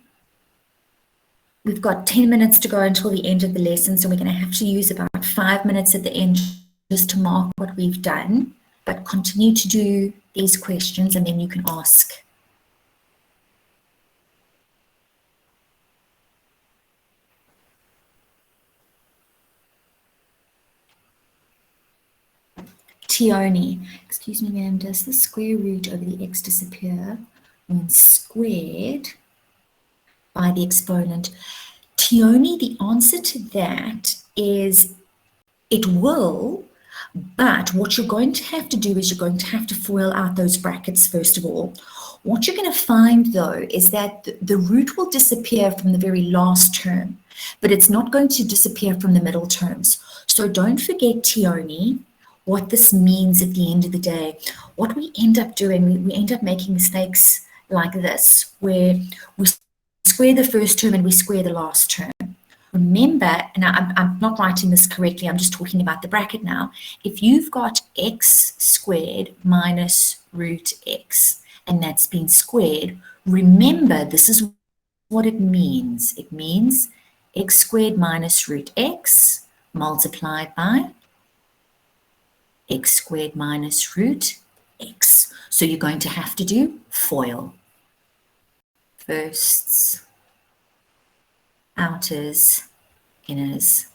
We've got 10 minutes to go until the end of the lesson, so we're going to have to use about 5 minutes at the end just to mark what we've done. But continue to do these questions, and then you can ask. Tioni, excuse me, ma'am, does the square root over the x disappear when squared by the exponent? Tioni, the answer to that is it will, but what you're going to have to do is you're going to have to FOIL out those brackets first of all. What you're going to find though is that the root will disappear from the very last term, but it's not going to disappear from the middle terms. So don't forget, Tioni, what this means at the end of the day. What we end up doing, we end up making mistakes like this, where we square the first term and we square the last term. Remember, and I'm not writing this correctly, I'm just talking about the bracket now. If you've got x squared minus root x, and that's been squared, remember this is what it means. It means x squared minus root x multiplied by x squared minus root x. So you're going to have to do FOIL. Firsts, outers, inners,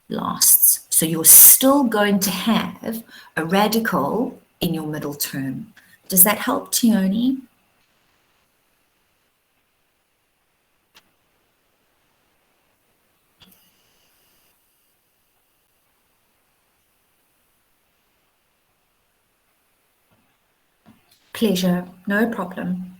lasts. So you're still going to have a radical in your middle term. Does that help, Tioni? Pleasure, no problem.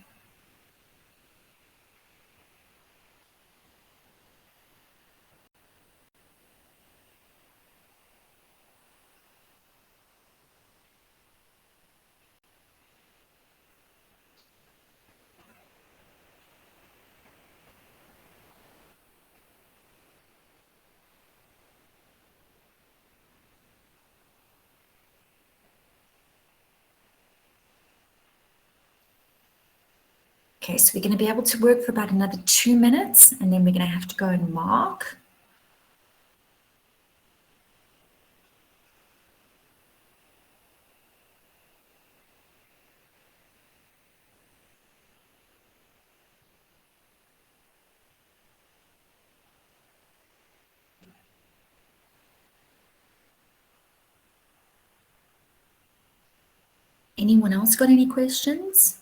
Okay, so we're going to be able to work for about another 2 minutes, and then we're going to have to go and mark. Anyone else got any questions?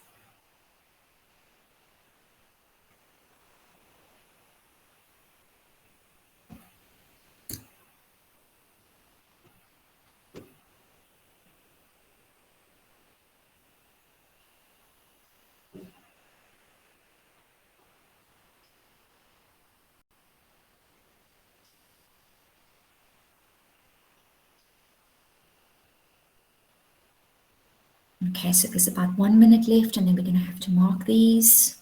Okay, so there's about 1 minute left, and then we're going to have to mark these.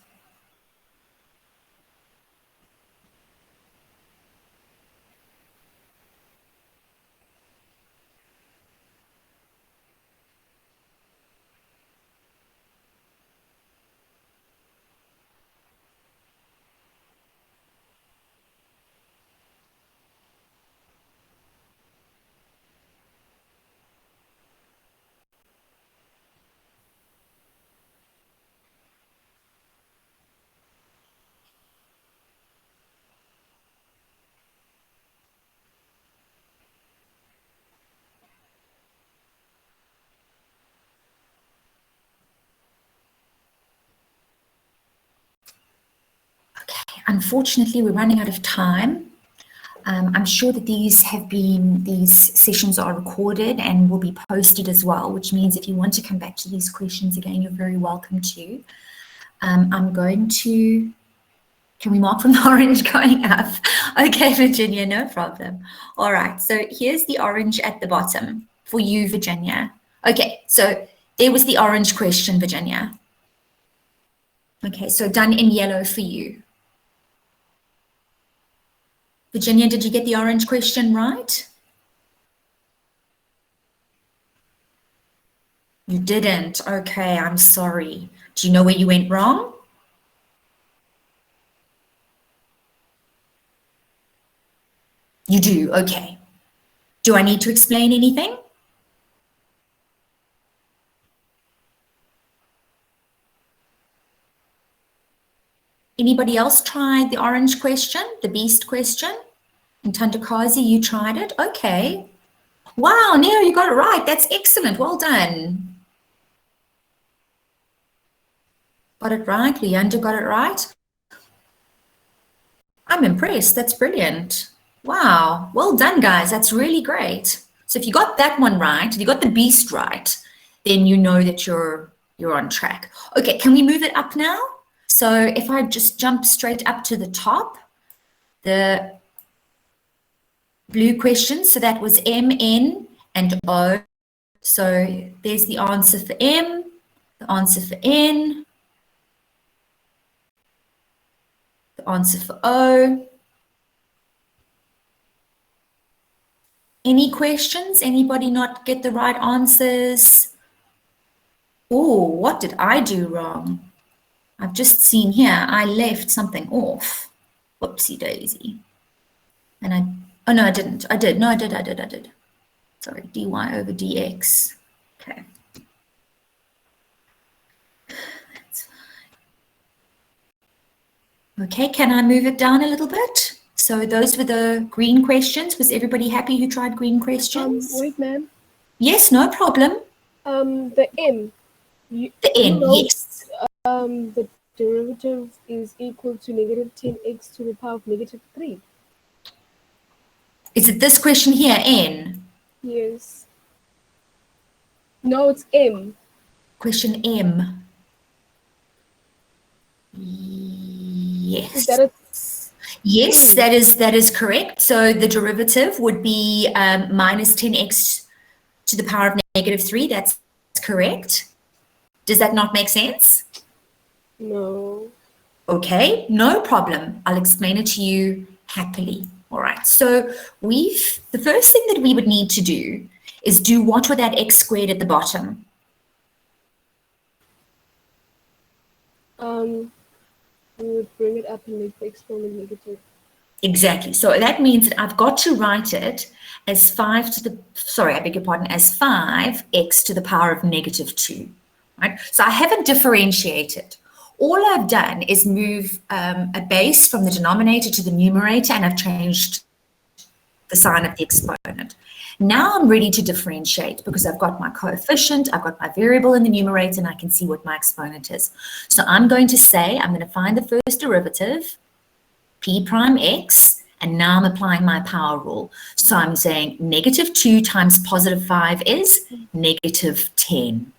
Unfortunately, we're running out of time. I'm sure that these sessions are recorded and will be posted as well, which means if you want to come back to these questions again, you're very welcome to. I'm going to, can we mark from the orange going up? Okay, Virginia, no problem. All right, so here's the orange at the bottom for you, Virginia. Okay, so there was the orange question, Virginia. Okay, so done in yellow for you. Virginia, did you get the orange question right? You didn't. Okay, I'm sorry. Do you know where you went wrong? You do, okay. Do I need to explain anything? Anybody else tried the orange question, the beast question? And Tandakazi, you tried it? Okay. Wow, Neo, you got it right. That's excellent. Well done. Got it right. Leander got it right. I'm impressed. That's brilliant. Wow. Well done, guys. That's really great. So if you got that one right, if you got the beast right, then you know that you're on track. Okay, can we move it up now? So if I just jump straight up to the top, the blue questions, so that was M, N, and O. So there's the answer for M, the answer for N, the answer for O. Any questions? Anybody not get the right answers? Oh, what did I do wrong? I've just seen here, I left something off. Whoopsie daisy. And oh no, I didn't. I did. No, I did. Sorry, dy over dx. Okay. That's fine. Okay, can I move it down a little bit? So those were the green questions. Was everybody happy who tried green questions? Wait, ma'am. Yes, no problem. The M. The N, yes. The derivative is equal to negative 10x to the power of negative 3. Is it this question here, N? Yes. No, it's M. Question M. Yes. Is that a Yes, that is correct. So the derivative would be minus 10x to the power of negative 3. That's correct. Does that not make sense? No. Okay, no problem. I'll explain it to you happily. All right, so the first thing that we would need to do is do what with that x squared at the bottom? We would bring it up and make the exponent negative. Exactly. So that means that I've got to write it as 5 to the, sorry, I beg your pardon, as 5x to the power of negative 2. Right? So I haven't differentiated. All I've done is move a base from the denominator to the numerator, and I've changed the sign of the exponent. Now I'm ready to differentiate because I've got my coefficient, I've got my variable in the numerator, and I can see what my exponent is. So I'm going to say, I'm going to find the first derivative, p prime x, and now I'm applying my power rule. So I'm saying negative 2 times positive 5 is negative 10.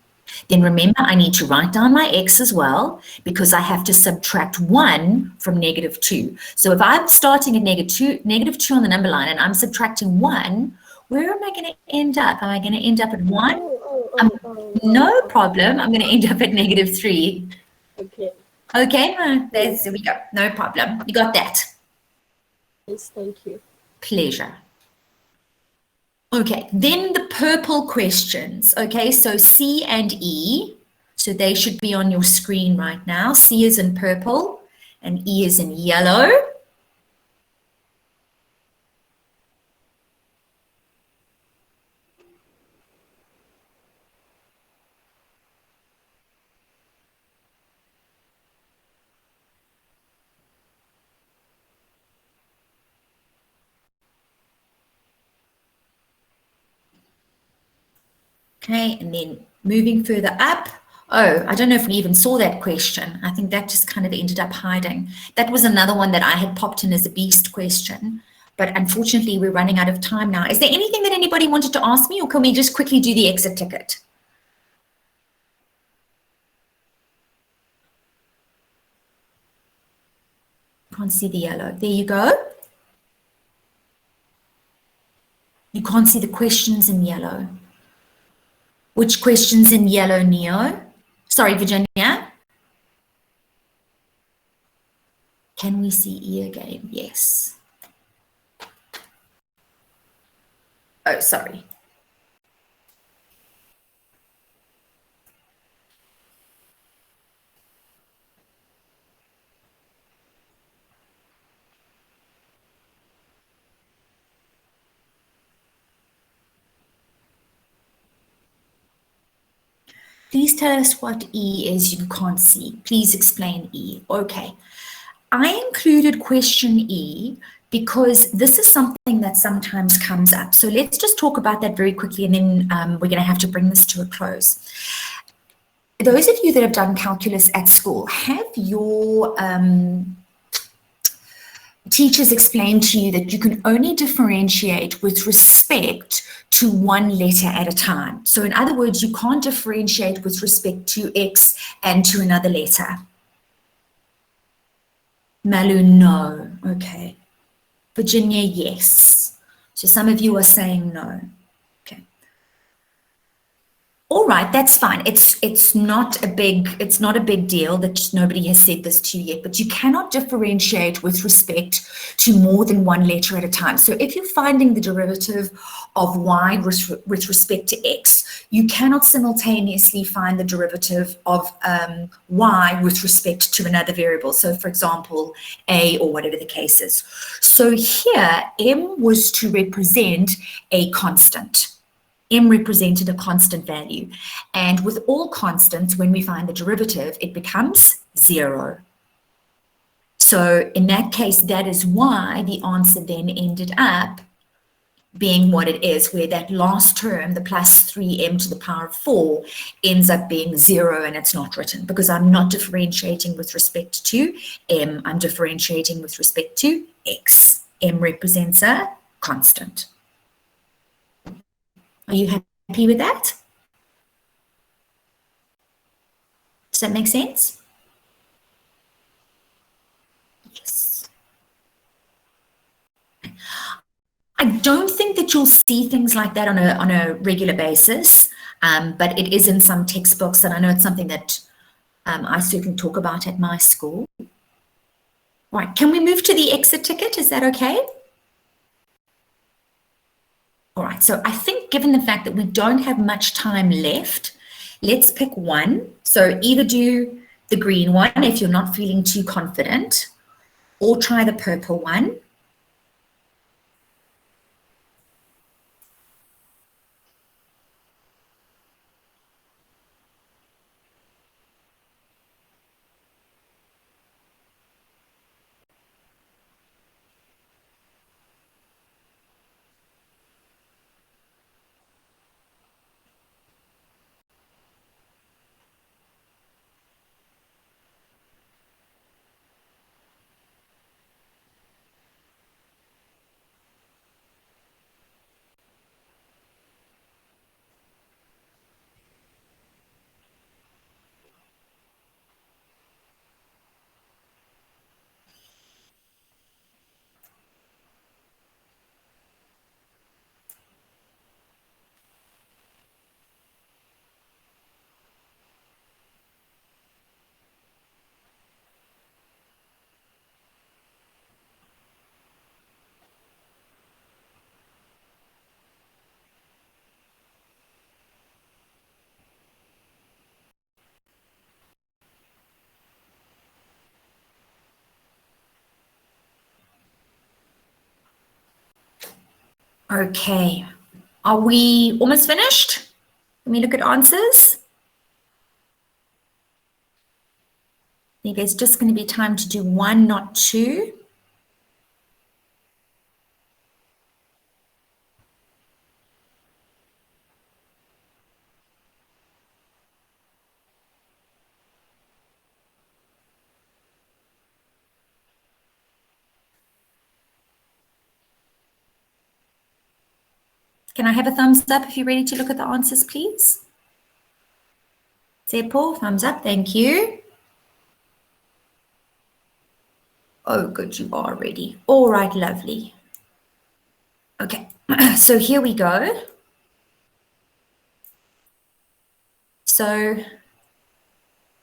Then remember, I need to write down my x as well because I have to subtract 1 from negative 2. So if I'm starting at negative 2 on the number line and I'm subtracting 1, where am I going to end up? Am I going to end up at 1? No problem. I'm going to end up at negative 3. Okay. Okay, there we go. No problem. You got that. Yes, thank you. Pleasure. Okay, then the purple questions. Okay, so C and E. So they should be on your screen right now. C is in purple and E is in yellow. Okay, and then moving further up. Oh, I don't know if we even saw that question. I think that just kind of ended up hiding. That was another one that I had popped in as a beast question, but unfortunately we're running out of time now. Is there anything that anybody wanted to ask me, or can we just quickly do the exit ticket? Can't see the yellow. There you go. You can't see the questions in yellow. Which questions in yellow, Neo? Sorry, Virginia. Can we see E again? Yes. Oh, sorry. Please tell us what E is you can't see. Please explain E. Okay. I included question E because this is something that sometimes comes up. So let's just talk about that very quickly, and then we're going to have to bring this to a close. Those of you that have done calculus at school, have your teachers explained to you that you can only differentiate with respect to one letter at a time? So in other words, you can't differentiate with respect to X and to another letter. Malu, no. Okay. Virginia, yes. So some of you are saying no. Okay. All right, that's fine. It's not a big deal that nobody has said this to you yet, but you cannot differentiate with respect to more than one letter at a time. So if you're finding the derivative of y with respect to x, you cannot simultaneously find the derivative of y with respect to another variable. So for example, a or whatever the case is. So here, m was to represent a constant. M represented a constant value. And with all constants, when we find the derivative, it becomes 0. So in that case, that is why the answer then ended up being what it is, where that last term, the plus 3m to the power of 4, ends up being 0 and it's not written, because I'm not differentiating with respect to m, I'm differentiating with respect to x. M represents a constant. Are you happy with that? Does that make sense? Yes. I don't think that you'll see things like that on a regular basis, but it is in some textbooks, and I know it's something that I certainly talk about at my school. All right, can we move to the exit ticket? Is that okay? All right, so I think given the fact that we don't have much time left, let's pick one. So either do the green one if you're not feeling too confident, or try the purple one. Okay, are we almost finished? Let me look at answers. I think there's just going to be time to do one, not two. Can I have a thumbs up if you're ready to look at the answers, please? Paul, thumbs up, thank you. Oh, good, you are ready. All right, lovely. Okay, so here we go. So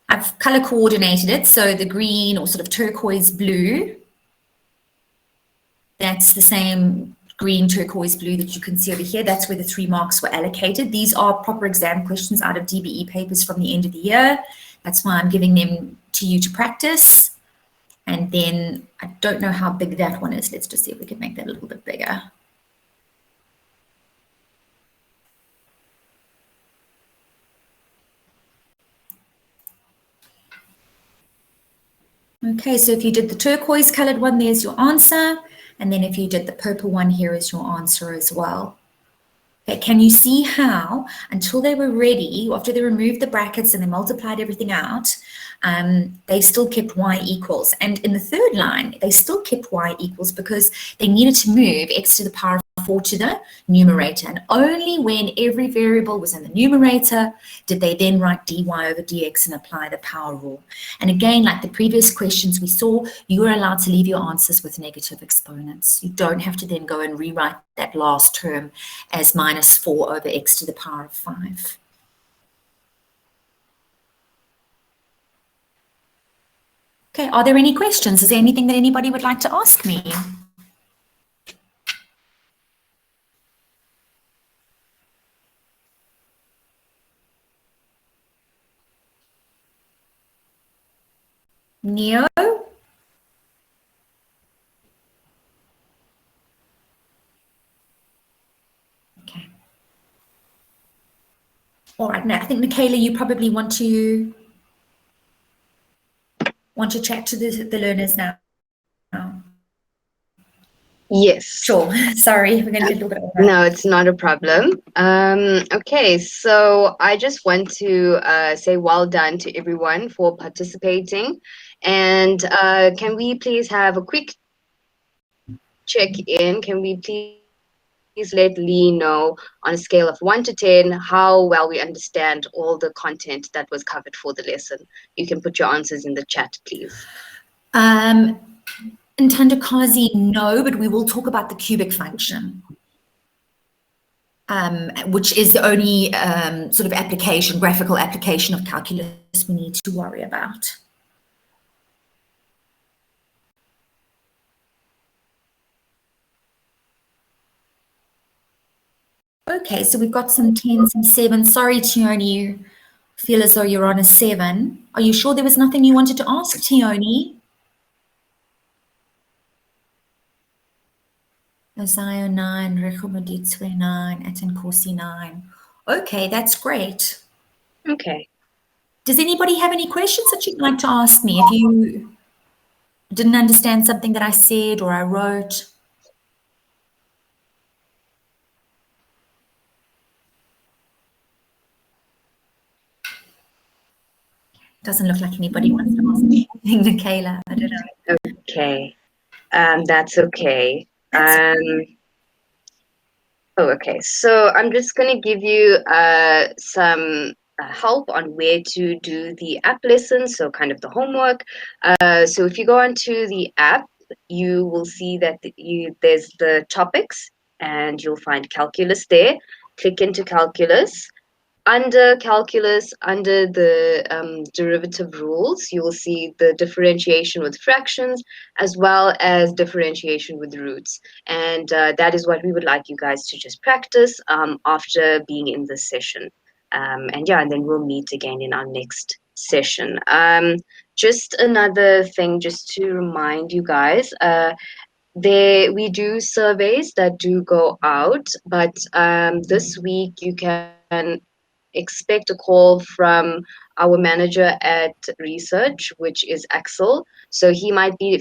I've color coordinated it. So the green or sort of turquoise blue, that's the same green turquoise blue that you can see over here. That's where the 3 marks were allocated. These are proper exam questions out of DBE papers from the end of the year. That's why I'm giving them to you to practice. And then I don't know how big that one is. Let's just see if we can make that a little bit bigger. Okay, so if you did the turquoise colored one, there's your answer. And then if you did the purple one, here is your answer as well. Okay, can you see how until they were ready, after they removed the brackets and they multiplied everything out, they still kept y equals. And in the third line, they still kept y equals because they needed to move x to the power of 4 to the numerator. And only when every variable was in the numerator did they then write dy over dx and apply the power rule. And again, like the previous questions we saw, you are allowed to leave your answers with negative exponents. You don't have to then go and rewrite that last term as minus 4 over x to the power of 5. Okay, are there any questions? Is there anything that anybody would like to ask me? Neo? Okay. All right, now I think Michaela, you probably want to chat to the learners now. Yes. Sure. Sorry, we're going to get a little bit over. No, it's not a problem. Okay, so I just want to say well done to everyone for participating. And can we please have a quick check-in? Can we please let Lee know on a scale of 1 to 10 how well we understand all the content that was covered for the lesson? You can put your answers in the chat, please. Ntandakazi, no, but we will talk about the cubic function, which is the only sort of application, graphical application of calculus we need to worry about. Okay, so we've got some 10s and 7s. Sorry, Tioni, you feel as though you're on a 7. Are you sure there was nothing you wanted to ask, Tioni? Isaiah 9, Rekomoditswe 9, Atenkosi 9. Okay, that's great. Okay. Does anybody have any questions that you'd like to ask me? If you didn't understand something that I said or I wrote. Doesn't look like anybody wants to ask me anything, Michaela. I don't know. Okay. That's okay. Okay. So I'm just going to give you some help on where to do the app lessons, so kind of the homework. So if you go onto the app, you will see that there's the topics and you'll find calculus there. Click into calculus. Under calculus, under the derivative rules, you will see the differentiation with fractions as well as differentiation with roots. And that is what we would like you guys to just practice after being in this session. And then we'll meet again in our next session. Just another thing, just to remind you guys, we do surveys that do go out, but this week you can expect a call from our manager at research, which is Axel. So he might be